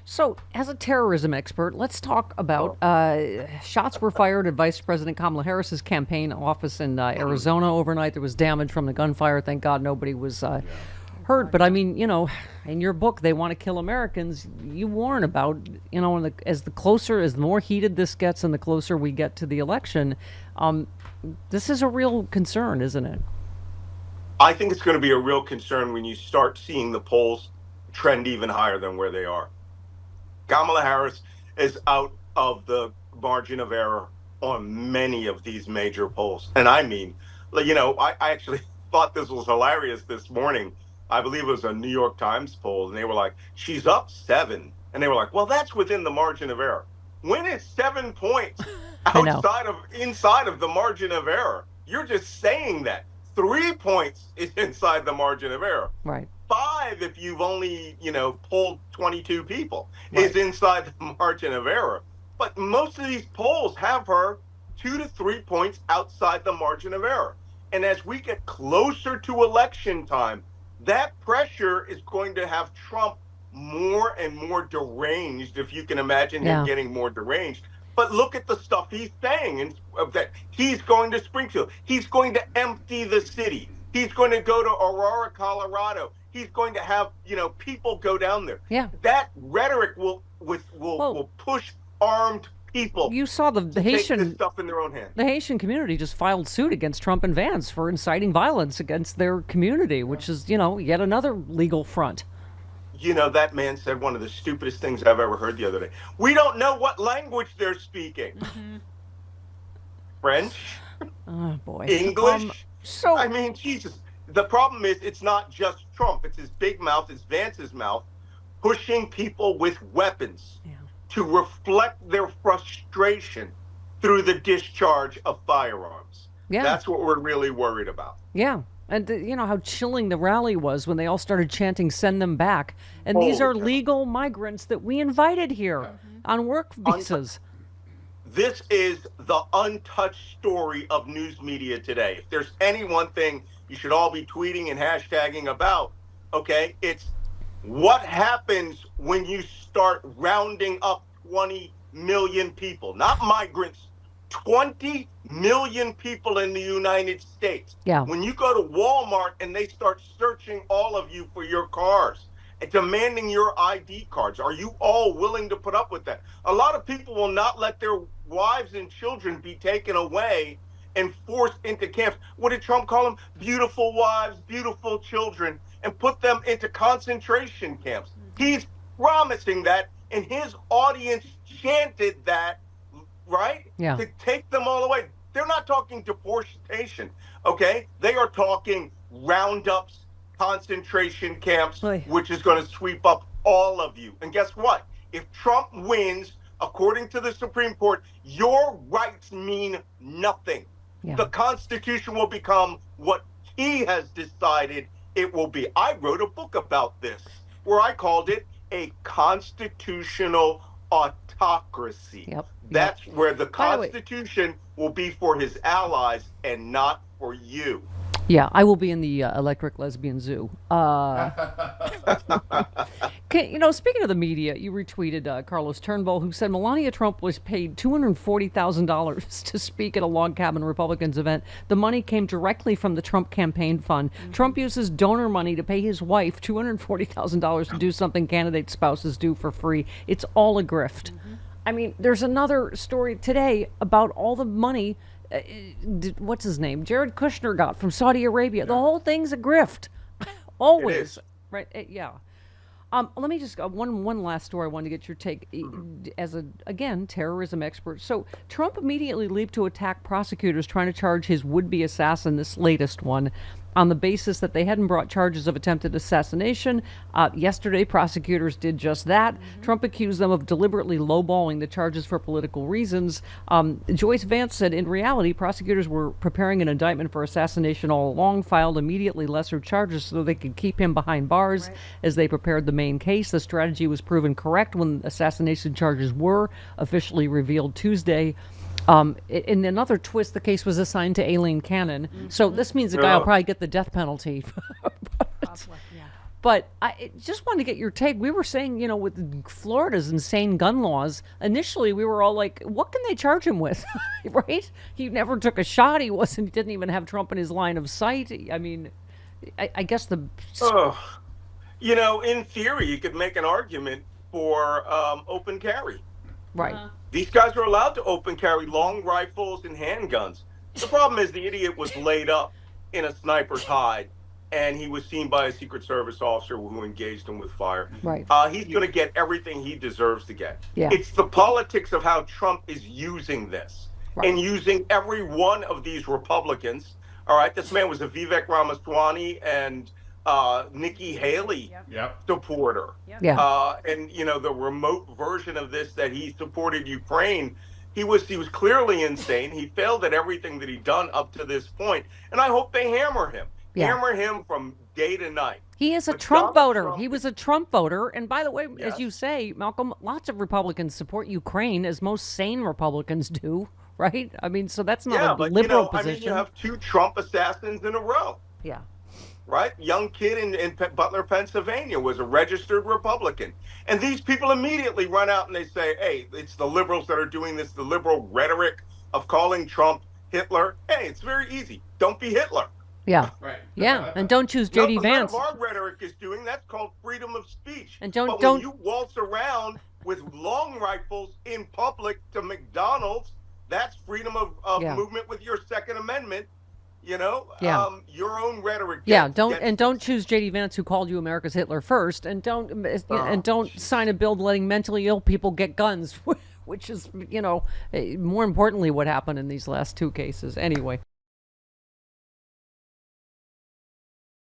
So, as a terrorism expert, let's talk about shots were fired at Vice President Kamala Harris's campaign office in Arizona overnight. There was damage from the gunfire. Thank God nobody was hurt. But I mean, in your book, They Want to Kill Americans, you warn about, as the more heated this gets and the closer we get to the election, this is a real concern, isn't it? I think it's going to be a real concern when you start seeing the polls trend even higher than where they are. Kamala Harris is out of the margin of error on many of these major polls. And I mean, I actually thought this was hilarious this morning. I believe it was a New York Times poll, and they were like, she's up 7. And they were like, well, that's within the margin of error. When it's 7 points inside of the margin of error, you're just saying that. 3 points is inside the margin of error. Right. 5, if you've only, polled 22 people, right, is inside the margin of error. But most of these polls have her 2 to 3 points outside the margin of error. And as we get closer to election time, that pressure is going to have Trump more and more deranged, if you can imagine him getting more deranged. But look at the stuff he's saying, and that he's going to Springfield. He's going to empty the city. He's going to go to Aurora, Colorado. He's going to have, people go down there. Yeah. That rhetoric will push armed people. You saw the Haitian take this stuff in their own hands. The Haitian community just filed suit against Trump and Vance for inciting violence against their community, which is, yet another legal front. That man said one of the stupidest things I've ever heard the other day. We don't know what language they're speaking. Mm-hmm. French? Oh, boy. English? I mean, Jesus. The problem is it's not just Trump. It's his big mouth, it's Vance's mouth, pushing people with weapons to reflect their frustration through the discharge of firearms. Yeah. That's what we're really worried about. Yeah. And how chilling the rally was when they all started chanting, "Send them back." And these are legal migrants that we invited here on work visas. This is the untouched story of news media today. If there's any one thing you should all be tweeting and hashtagging about, it's what happens when you start rounding up 20 million people, not migrants, 20 million people in the United States. Yeah. When you go to Walmart and they start searching all of you for your cars and demanding your ID cards, are you all willing to put up with that? A lot of people will not let their wives and children be taken away and forced into camps. What did Trump call them? Beautiful wives, beautiful children, and put them into concentration camps. He's promising that, and his audience chanted that, right? Yeah. To take them all away. They're not talking deportation, okay? They are talking roundups, concentration camps, which is going to sweep up all of you. And guess what? If Trump wins, according to the Supreme Court, your rights mean nothing. Yeah. The Constitution will become what he has decided it will be. I wrote a book about this where I called it a constitutional autocracy. Yep. That's where the Constitution will be for his allies and not for you. Yeah, I will be in the Electric Lesbian Zoo. Speaking of the media, you retweeted Carlos Turnbull, who said Melania Trump was paid $240,000 to speak at a log cabin Republicans event. The money came directly from the Trump campaign fund. Mm-hmm. Trump uses donor money to pay his wife $240,000 to do something candidate spouses do for free. It's all a grift. Mm-hmm. I mean, there's another story today about all the money what's his name? Jared Kushner got from Saudi Arabia. The whole thing's a grift. Always. Right? Yeah. Let me just one last story I wanted to get your take as a terrorism expert. So Trump immediately leaped to attack prosecutors trying to charge his would-be assassin, this latest one, on the basis that they hadn't brought charges of attempted assassination. Yesterday, prosecutors did just that. Mm-hmm. Trump accused them of deliberately lowballing the charges for political reasons. Joyce Vance said, in reality, prosecutors were preparing an indictment for assassination all along, filed immediately lesser charges so they could keep him behind bars as they prepared the main case. The strategy was proven correct when assassination charges were officially revealed Tuesday. In another twist, the case was assigned to Aileen Cannon. Mm-hmm. So this means the guy will probably get the death penalty. But I just wanted to get your take. We were saying, with Florida's insane gun laws, initially we were all like, what can they charge him with? Right? He never took a shot. He didn't even have Trump in his line of sight. I mean, I guess Oh, in theory, you could make an argument for open carry. right. These guys are allowed to open carry long rifles and handguns. The problem is the idiot was laid up in a sniper's hide, and he was seen by a Secret Service officer who engaged him with fire. Right. He's going to get everything he deserves to get. Yeah. It's the politics of how Trump is using this and using every one of these Republicans. All right, this man was a Vivek Ramaswamy and Nikki Haley supporter. Yeah. And the remote version of this that he supported Ukraine, he was clearly insane. He failed at everything that he'd done up to this point, and I hope they hammer him. Yeah. Hammer him from day to night. He is a Trump voter. He was a Trump voter. And by the way, as you say, Malcolm, lots of Republicans support Ukraine, as most sane Republicans do, right? I mean, so that's not a liberal position. You have two Trump assassins in a row. Yeah. Right? Young kid in Butler, Pennsylvania was a registered Republican. And these people immediately run out and they say, hey, it's the liberals that are doing this, the liberal rhetoric of calling Trump Hitler. Hey, it's very easy. Don't be Hitler. Yeah. Right. Yeah. And don't choose J.D. Vance. None of our rhetoric is doing. That's called freedom of speech. And but when you waltz around with long rifles in public to McDonald's, that's freedom of movement with your Second Amendment. Your own rhetoric. Don't choose J.D. Vance, who called you America's Hitler first, and don't sign a bill letting mentally ill people get guns, which is more importantly what happened in these last two cases. Anyway.